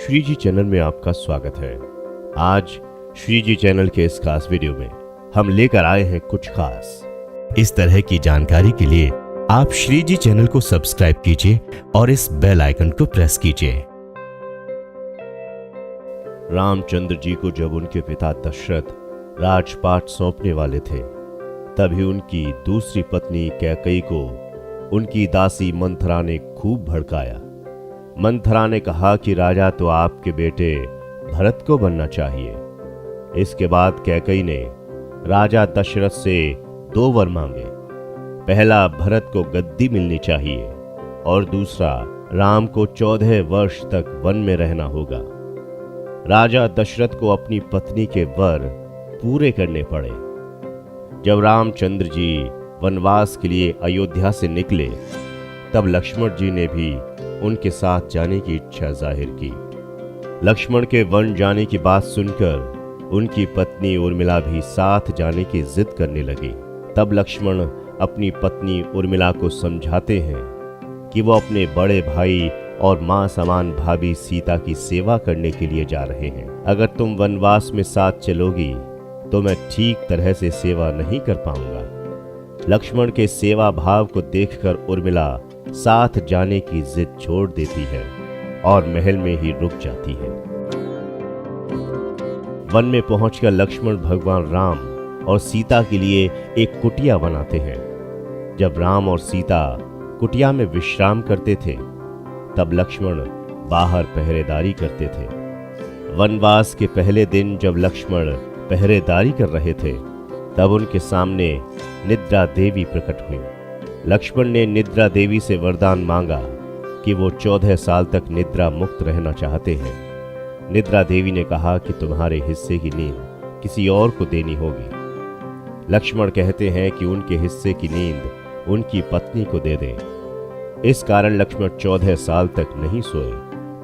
श्री जी channel में आपका स्वागत है। आज श्री जी चैनल के इस खास वीडियो में हम लेकर आए हैं कुछ खास। इस तरह की जानकारी के लिए आप श्री जी चैनल को सब्सक्राइब कीजिए और इस बेल आइकन को प्रेस कीजिए। रामचंद्र जी को जब उनके पिता दशरथ राजपाट सौंपने वाले थे, तभी उनकी दूसरी पत्नी कैकेयी को उनकी दासी मंथरा ने खूब भड़काया। मंथरा ने कहा कि राजा तो आपके बेटे भरत को बनना चाहिए। इसके बाद कैकेयी ने राजा दशरथ से 2 वर मांगे। पहला, भरत को गद्दी मिलनी चाहिए और दूसरा, राम को 14 वर्ष तक वन में रहना होगा। राजा दशरथ को अपनी पत्नी के वर पूरे करने पड़े। जब रामचंद्र जी वनवास के लिए अयोध्या से निकले, तब लक्ष्मण जी ने भी उनके साथ जाने की इच्छा जाहिर की। लक्ष्मण के वन जाने की बात सुनकर उनकी पत्नी उर्मिला भी साथ जाने की जिद करने लगी। तब लक्ष्मण अपनी पत्नी उर्मिला को समझाते हैं कि वो अपने बड़े भाई और मां समान भाभी सीता की सेवा करने के लिए जा रहे हैं। अगर तुम वनवास में साथ चलोगी तो मैं ठीक तरह से सेवा नहीं कर पाऊंगा। लक्ष्मण के सेवा भाव को देखकर उर्मिला साथ जाने की जिद छोड़ देती है और महल में ही रुक जाती है। वन में पहुंचकर लक्ष्मण भगवान राम और सीता के लिए एक कुटिया बनाते हैं। जब राम और सीता कुटिया में विश्राम करते थे, तब लक्ष्मण बाहर पहरेदारी करते थे। वनवास के पहले दिन जब लक्ष्मण पहरेदारी कर रहे थे, तब उनके सामने निद्रा देवी प्रकट हुई। लक्ष्मण ने निद्रा देवी से वरदान मांगा कि वो 14 साल तक निद्रा मुक्त रहना चाहते हैं। निद्रा देवी ने कहा कि तुम्हारे हिस्से की नींद किसी और को देनी होगी। लक्ष्मण कहते हैं कि उनके हिस्से की नींद उनकी पत्नी को दे दें। इस कारण लक्ष्मण 14 साल तक नहीं सोए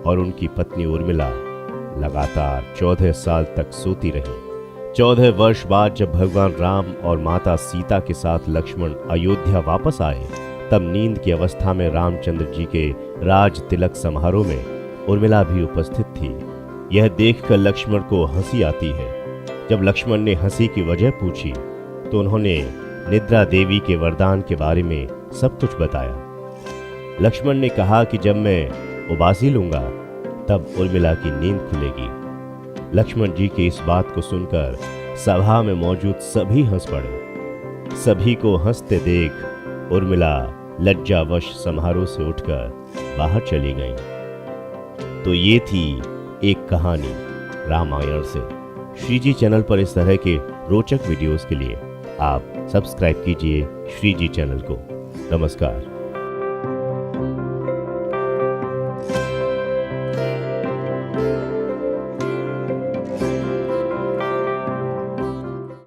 और उनकी पत्नी उर्मिला लगातार 14 साल तक सोती रही। 14 वर्ष बाद जब भगवान राम और माता सीता के साथ लक्ष्मण अयोध्या वापस आए, तब नींद की अवस्था में रामचंद्र जी के राज तिलक समारोह में उर्मिला भी उपस्थित थी। यह देखकर लक्ष्मण को हंसी आती है। जब लक्ष्मण ने हंसी की वजह पूछी तो उन्होंने निद्रा देवी के वरदान के बारे में सब कुछ बताया। लक्ष्मण ने कहा कि जब मैं उबासी लूंगा तब उर्मिला की नींद खुलेगी। लक्ष्मण जी की इस बात को सुनकर सभा में मौजूद सभी हंस पड़े। सभी को हंसते देख उर्मिला लज्जावश समारोह से उठकर बाहर चली गई। तो ये थी एक कहानी रामायण से। श्री जी चैनल पर इस तरह के रोचक वीडियोस के लिए आप सब्सक्राइब कीजिए श्री जी चैनल को। नमस्कार।